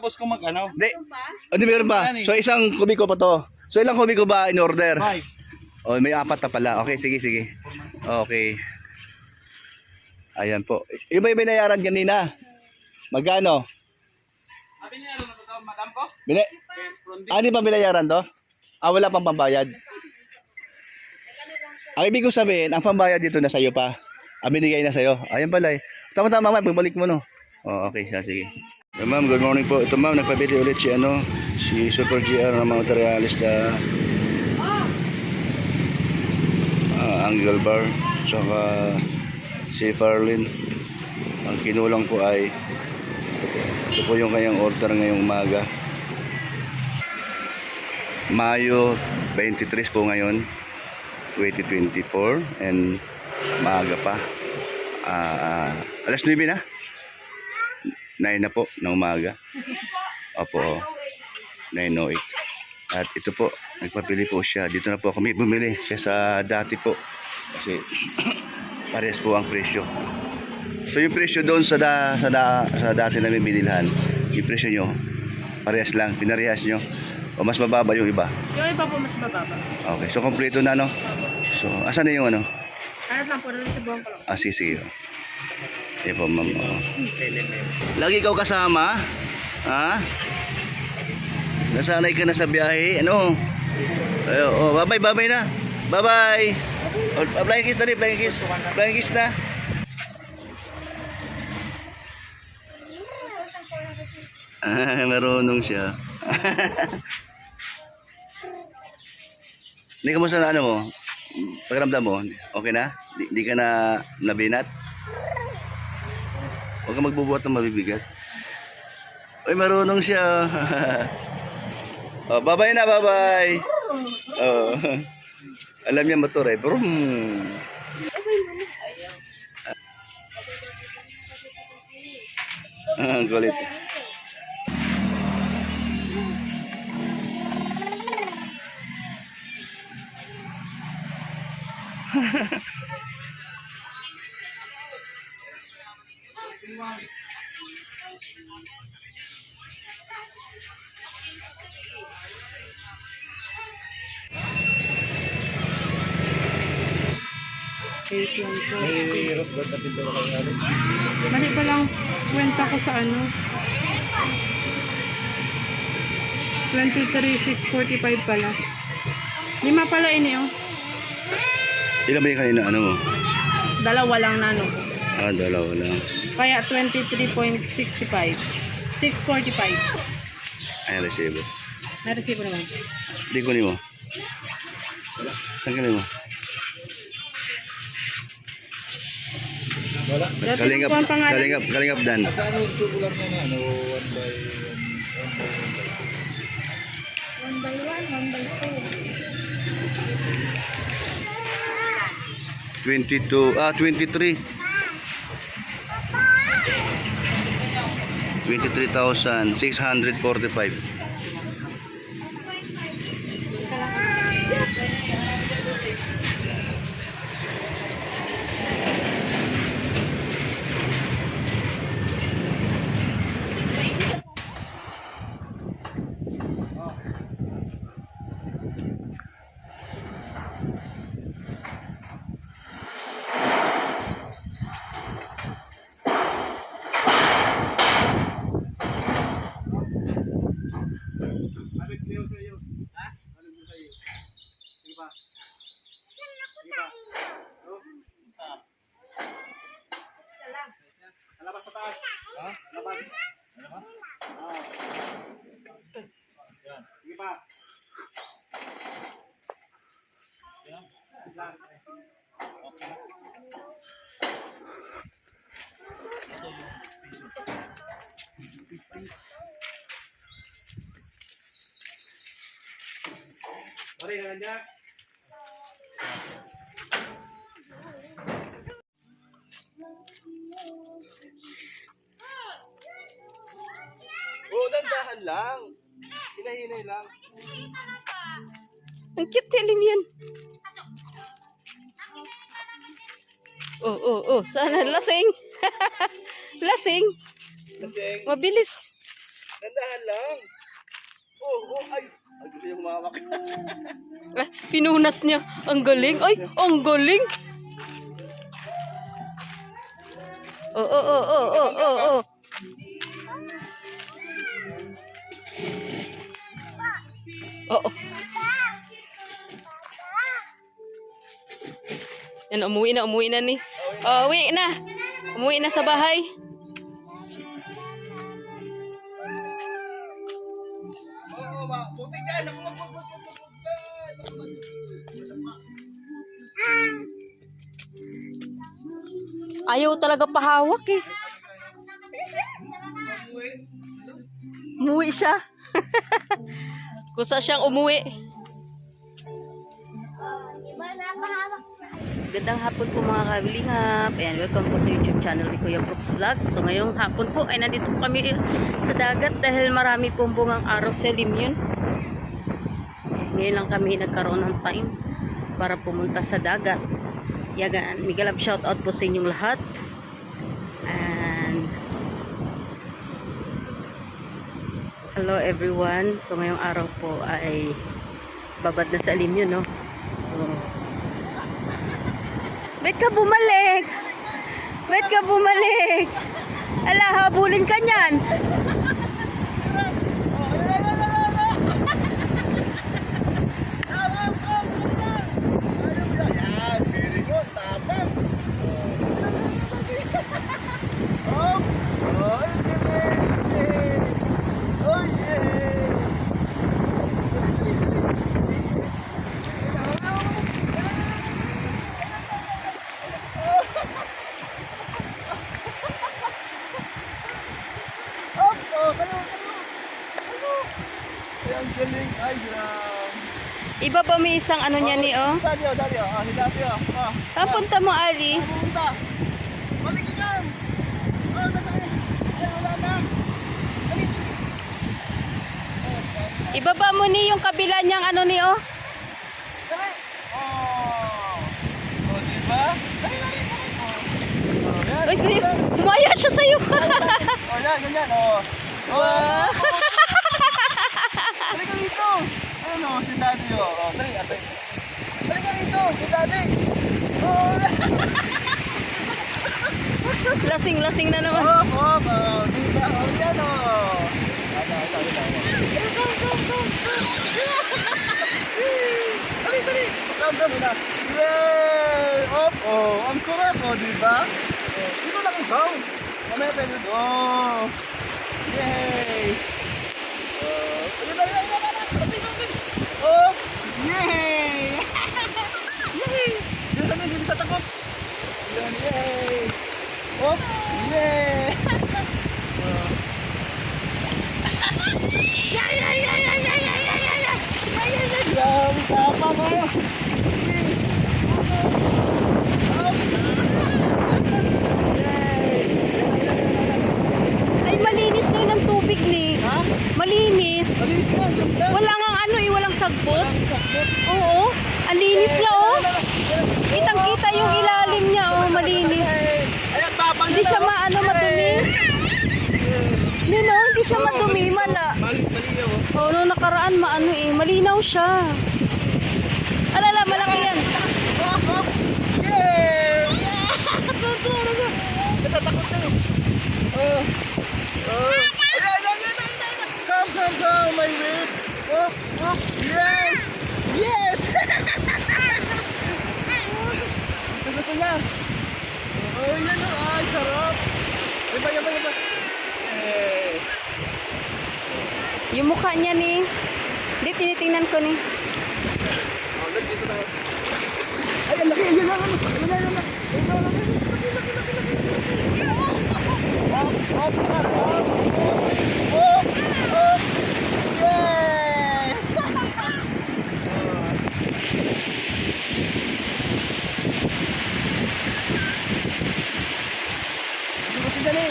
pagkatapos ko mag-ano. Hindi, meron pa. So, isang kubiko pa to. So, ilang kubiko ba in order? 5. Oh, may 4 na pala. Okay, sige, sige. Okay. Ayan po. Yung may binayaran kanina. Magkano? Sabi niya, ano na ito, madam ko? Di ba binayaran to? Wala pang pambayad. Ang ibig ko sabihin, ang pambayad dito na sa'yo pa. Binigay na sa'yo. Ayan pala eh. Tama-tama, ma'am. Bumalik mo, no? Oh, okay. Sige. So, ma'am, good morning po. Ito, ma'am, nagpabili ulit si Super GR ng mga materialista. Angle bar. Tsaka si Farlin. Ang kinulang ko ay ito po yung kanyang order ngayong umaga. Mayo 23 po ngayon, 2024. And maaga pa. Alas 9 na. 9 na po ng umaga. Opo. 9:08. At ito po, nagpapili po siya. Dito na po kami bumili siya sa dati po. Kasi parehas po ang presyo. So yung presyo doon sa dati namin binilhan, yung presyo nyo, parehas lang, pinarehas nyo. O mas mababa yung iba? Yung iba po mas mababa. Okay, so kompleto na, no? So, asan na yung ano? Kahit lang po, resibuhan ko lang. Sige. Ayan po, ma'am. Lagi ikaw kasama? Ha? Nasanay ka na sa biyahe? Ano? Bye-bye na. Bye-bye. Flying kiss na rin, flying kiss. Flying kiss na. Marunong siya. Hindi, kamusta na ano mo? Pakiramdam mo? Okay na? Di ka na nabinat? Huwag ka magbubuhat ng mabibigat. Uy, marunong siya. Bye-bye na, bye-bye. Alam niya motor eh. Brum. Ang kulit. Mali pa lang kwenta ko sa ano. 23,645 pala. 5 pala ini oh. Ilan ba yung kanina ano mo? Dalawa lang na ano. Dalawa lang. Kaya 23.65. 645. Ay, resibo. Na-receive naman. Hindi ko mo. Tanggalin mo. Kalingap dan. Ano subulan mo na? Ano, 1 by 1 by 2. 23. 23,645. Labas sa taas. Ha? Labas. Yan. Sige pa. Yan. Yan. Mari na niya. Dandahan lang. Hinahinay lang. Ang cute telim yan. Sana lasing. Lasing. Lasing. Mabilis. Dandahan lang. Ay. Ay, gusto yung humawak. Ah, pinunas niya. Ang galing. Ay, ang galing. Oo. Oo. Yan, umuwi na ni. Oh, uwi na. Umuwi na sa bahay. Oo, buti dyan. Ako Ayaw talaga pahawak eh. Umuwi siya. Kusa siyang umuwi. Gandang hapon po mga kabilingap. Ayan, welcome po sa YouTube channel ni Kuya Brooks Vlogs. So ngayong hapon po ay nandito po kami sa dagat dahil marami pong bungang araw sa Limyon. Ngayon lang kami nagkaroon ng time para pumunta sa dagat. Yagan, migalab shout out po sa inyong lahat. And hello everyone. So ngayong araw po ay babad na sa Limyon, no? So, ba't ka bumalik? Ba't ka bumalik? Ala, habulin ka niyan. Ang galing. Ay, Iba pa may isang ano niya ni, oh. Dali, si Daddy, Saan punta mo, Ali? Pumunta. Balik ka dyan. Nasaan? Ay, wala na. Ibaba mo ni yung kabila niyang ano ni, oh. Dali. Diba? Dali. Yan. Ay, kuya, kumaya siya sa'yo. Yan, ganyan, Wow. Dali ka dito. Ano, si Daddy, dali, atay. Dali ka dito, si Daddy. Lasing na naman. Diba? Yan, Dali. Come na. Yay! Ang sarap, diba? Dito lang ikaw. Mamaya tayo dito. Yay! Dali. Yay! Yay! Dito sa takot. Yan, yay! Yay! Grabe sapa mo! Ay, malinis ngayon ang tubig ni. Ha? Malinis. Alis ka, ganda! Wala nga ano eh, walang sagbot. Ang sakit! Oo, ang linis niya, oh. Kitang-kita yung ilalim niya, oh, malinis. Ayan, tapang Hindi siya maano madumi. Nino, hindi siya madumi, mala. Malinaw, Oh, nung nakaraan maano eh, malinaw siya. Alala, malaki yan. Yay! Nasa takot na yun. Come, my wave. Yes! Yes! Gusto niya. Yan o. Ay, sarap. Iba. Eh. Yung mukha niya ni. Hindi, tinitingnan ko ni. Dito tayo. Ay, ang laki. Yun lang. Yes! Dito si Dali.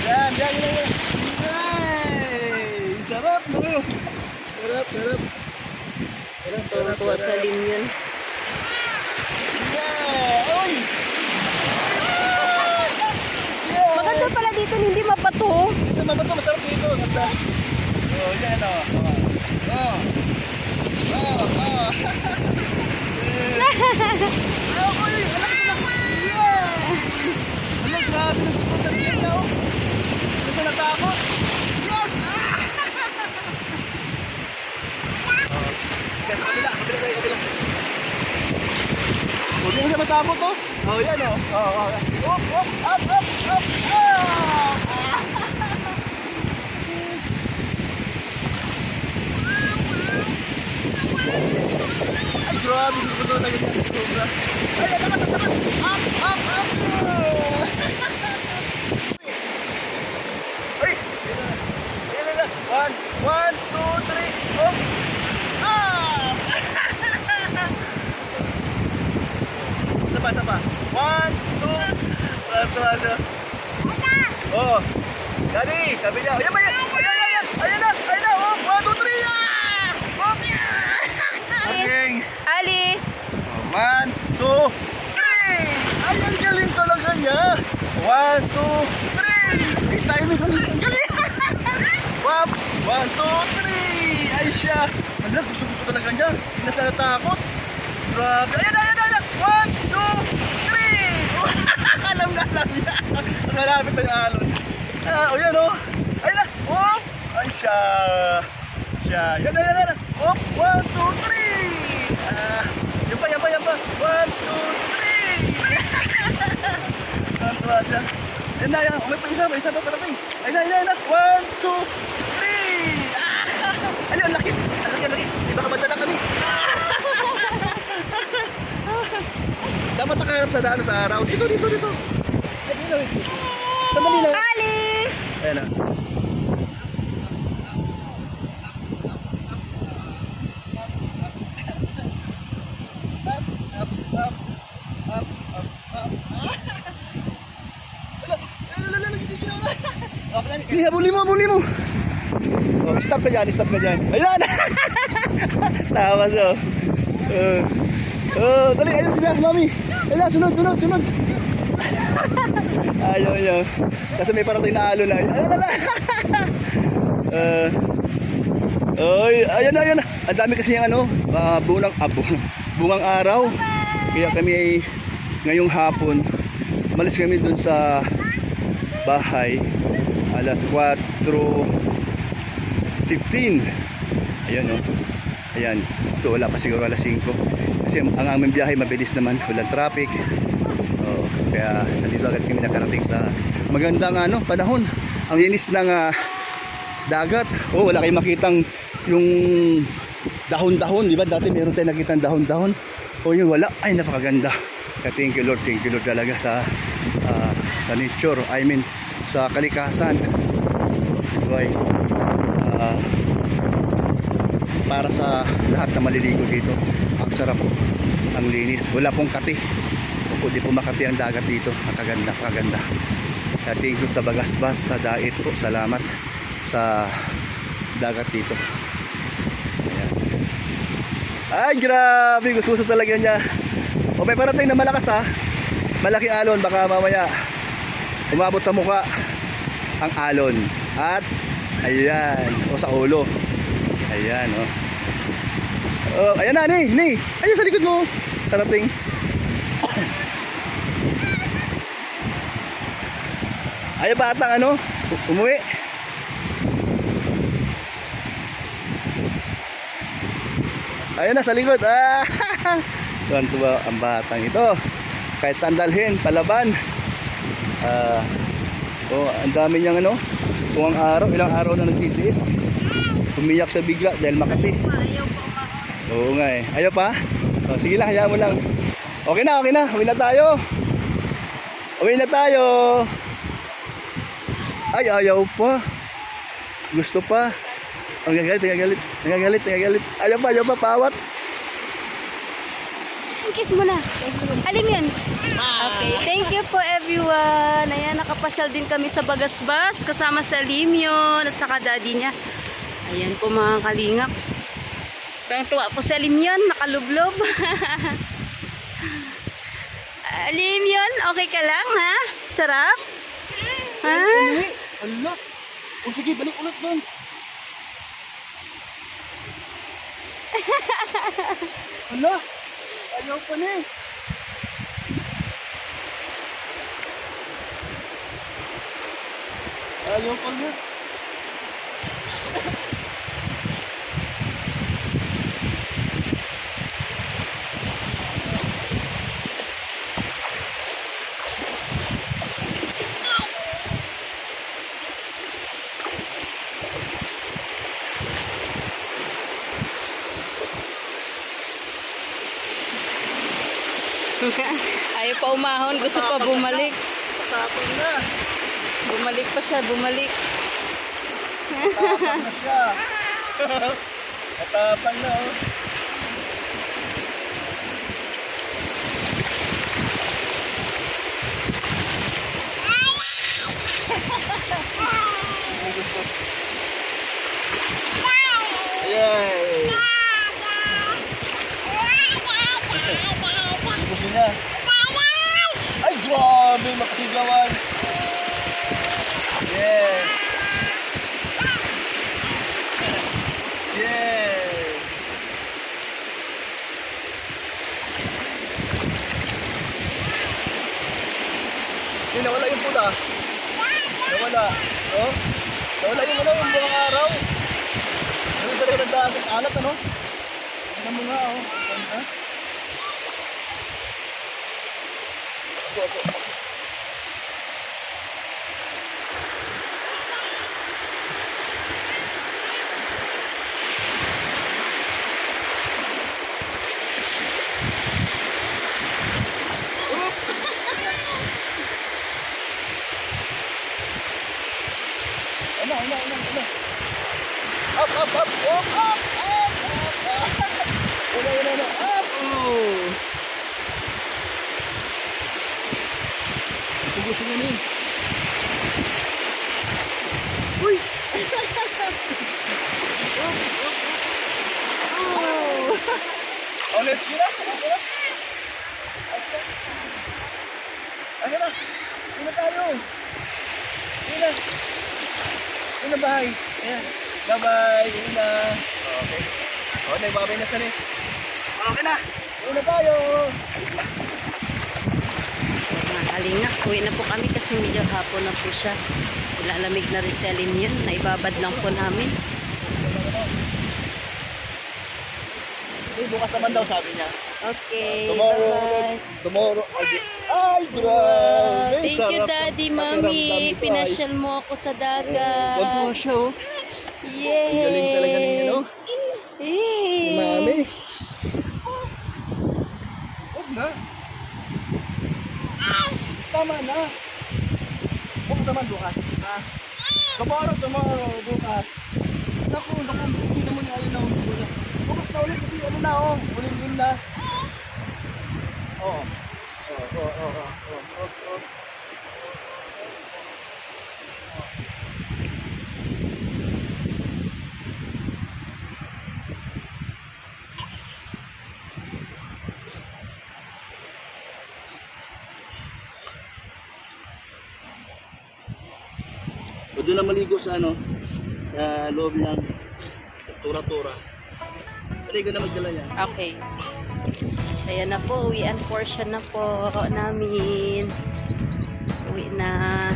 Yan. Yay! Sarap mo. Sarap. Tuwa sa Limyon. Yeah! Oy! Maganda pala dito hindi mapato. Sa mama to, masarap dito. Ganda. Oh, yan o. Oh. Oh, oh. Oh, boy. Alam, grabe na pupunta rin yan, oh. Kasi natakot. Yes! Yes, kabila tayo, kabila. Huwag mo siya matakot, oh. Oh, yan, oh. Oh, oh. Up, up, up, up, up. Oh! Ay, grabe, hindi ko ito na ganyan. Sobra. Ay, tapat, tapat. Up, up, up. Ay, ayun na. 1, 2, 3, up. Ah! Sapa, sapa. 1, 2, oh. Daddy, sabi niya. Ayan ba yan? Ayan na. Oh, 1, 2, 3. Ah! Oh, yeah! Okay. Ali. 1, 2, 3. Ay, ang galing talaga niya. 1, 2, 3. Ay, tayo may galing. Ang galing. 1, 2, 3. Ay, siya. Ala, gusto talaga niya. Hindi na siya natakot. Grabe. Ayan. 1, 2, 3. Alam niya. Malapit na yung alon. Ah, o yan o. Ayun na. Oh. Ay, siya. Yan. Oh, 1, 2, 3. Ah, yan pa. 1, 2, 3. Tantuwa siya. Yan na. Oh, may isa pa parating. Ayun na. 1, 2, 3. Ah, ano, ang laki. Di ba kabanda na kami? Dapat nakaharap sa daan sa araw. Dito. Ayun. Sa Manila. Ali. Ayan na. Habulin mo. Oh, stop ka dyan. Ayan! Tawa siya. Dali, ayun sila, mami. Ayan, sunod. Ayaw. Kasi may parating na alon na. Ayan. Ang dami kasi yung bungang araw. Kaya kami ngayong hapon, malis kami dun sa bahay. Alas 4:15. Ayan o. Ayan. So wala pa siguro alas 5. Kasi ang aming biyahe mabilis naman. Walang traffic. Kaya nandito agad kami nakarating sa magandang panahon. Ang linis ng dagat. Wala kayong makitang yung dahon-dahon. Diba dati meron tayong nakitang dahon-dahon. Yun wala. Ay napakaganda. Kaya thank you Lord talaga sa nature. I mean sa kalikasan. Diba? Para sa lahat na maliligo dito, ang sarap, ang linis, wala pong kati. Hindi po makati ang dagat dito. Ang kaganda. Kaya thank you sa Bagasbas, sa Dait po. Salamat sa dagat dito. Ayan. Ay grabe, gusto talaga niya. May parating na malakas malaking alon, baka mamaya umabot sa mukha ang alon. At ayan, sa ulo. Ayan, ayan na, ni. Ayun sa likod mo. Tarating. Ayan ba atang umuwi? Ayan na sa likod. Tuwa ang batang ito. Kahit sandalhin, palaban. Ang dami niyang kung ang araw, ilang araw na nagtitiis. Umiyak sa bigla dahil Makati. Oo nga eh. Ayaw pa? Sige lang, hayaan mo lang. Okay na. Uwi na tayo. Ay, ayaw pa. Gusto pa. Nagagalit. Ayaw pa, pawat. Kiss mo na. Alim yun. Okay, thank you po everyone. Ayan, nakapasyal din kami sa Bagasbas kasama sa Limyon at saka daddy niya. Ayan po mga kalingap. Tuwa po sa Limyon, nakalublob. Limyon, okay ka lang ha? Sarap? Ha? Ala. O sige, balik ulit doon. Ala. Ayaw pa na eh. Ayaw pa na. Ayaw pa umahon, gusto pa bumalik. Tapang na. Bumalik pa siya, bumalik. Tapang na siya. Matapang na oh. Yay! Gusto niya. Ay, grabe, makasigawan. Yes. Yes. Hindi, nawala yung pula. Nawala. Oh? Nawala yung ano, yung buong araw. Ano talaga nagdagit alat, ano? Tignan mo nga, oh. Ganda. Ako. Ano. Up. Ano. Up. Gusto niya nin. Uy! Ulit yun na. Akin na. Yun na tayo. Yun na bahay. Ayan. Bye-bye. Yun na. Okay. O, nagbabay na sali. Okay na. Yun na tayo. Halina, uwi na po kami kasi medyo hapon na po siya. Ilalamig na rin si Alim yun. Naibabad lang po namin. Bukas naman daw sabi niya. Okay, Tomorrow bye-bye. ulit. Tomorrow again. Ay, grabe. Thank you, Daddy, Mami. Pinasyal mo ako sa dagat. Pagkuha siya, oh. Yay! Ang galing talaga ni, ano? Yay! Ni Mami. Huwag na. Tama na. Huwag naman bukas. Tomorrow, bukas. Naku, hindi naman ayaw na ulit. Bukas na ulit kasi ano na, oh. Ulit na. Oh. O doon na maligo sa ano, sa loob ng tura-tura. Maligo na magdala yan. Okay. Ayan na po, uwian portion na po namin. Uwi na.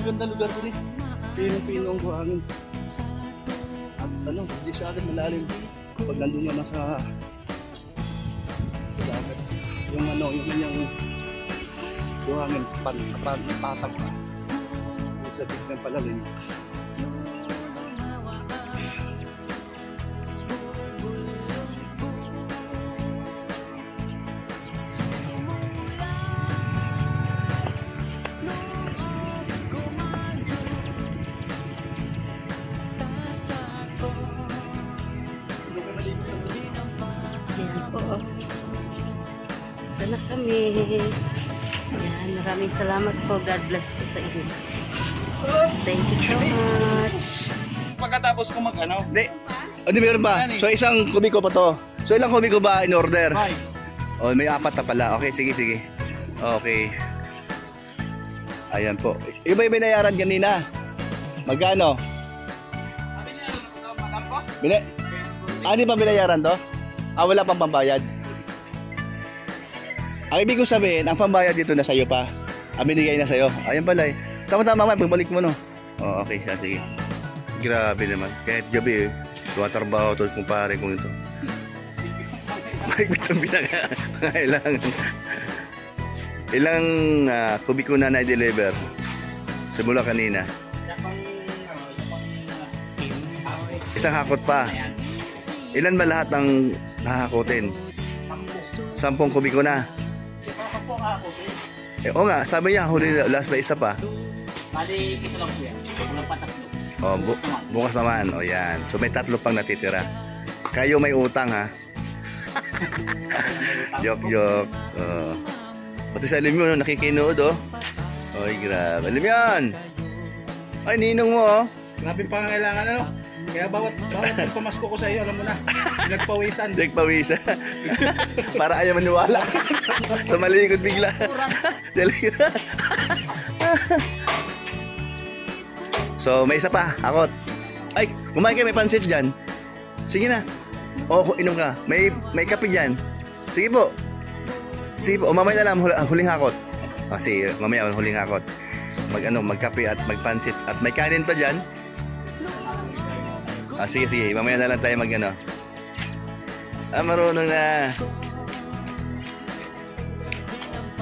Maganda lugar ko rin. Pinong-pino ang buhangin. At ano, hindi siya agad malalim. Pag nandun naman sa Yung ano, yung kanyang yung hangin patag pa. Yung sa biglang palalim. Ayan po. Ito na kami. Ayan, maraming salamat po. God bless po sa inyo. Thank you so much. Pagkatapos ko mag-ano, Hindi. Hindi, meron ba? So, isang kubiko pa to. So, ilang kubiko ba in order? 5. Oh, may 4 na pala. Okay, sige. Okay. Ayan po. Iba yung binayaran kanina. Magkano? Sabi niya, madam ko? Di ba binayaran to? Wala pang pambayad. Ang ibig ko sabihin, ang pambayad dito na sa'yo pa. Binigay na sa'yo. Ayan pala eh. Tama, pagbalik mo no. Oh, okay. Sige. Grabe naman. Kahit gabi eh. Tumatrabaho to kumpare kong ito. Mahigpit ang pinakailangan. Ilang kubiko na na-deliver? Simula kanina. Isang hakot pa. Ilan ba lahat ang nahakotin? 10 kubiko na. Oo nga, sabi niya, huli last na isa pa. Bali, ito lang po yan. Walang patatlo. Bukas naman, yan. So may 3 pang natitira. Kayo may utang ha. Joke. Pati sa alim mo, nakikinood oh. Oy, grabe. Alam yan. Ay, ninong mo oh. Grabe pangangailangan ano. Kaya bawat pamasko ko sa iyo, alam mo na. Nagpawisan. Nagpawisa. Para ayaw maniwala. Tumalikod bigla. So, may isa pa. Akot. Ay, kumain kayo. May pansit dyan. Sige na. O, inom ka. May kape dyan. Sige po. O, mamaya na lang. Huling hakot. O, sige. Mamaya huling hakot. Magkape at magpansit. At may kanin pa dyan. Sige. Mamaya na lang tayo marunong na.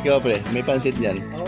Ikaw pre, may pansit dyan. Oo.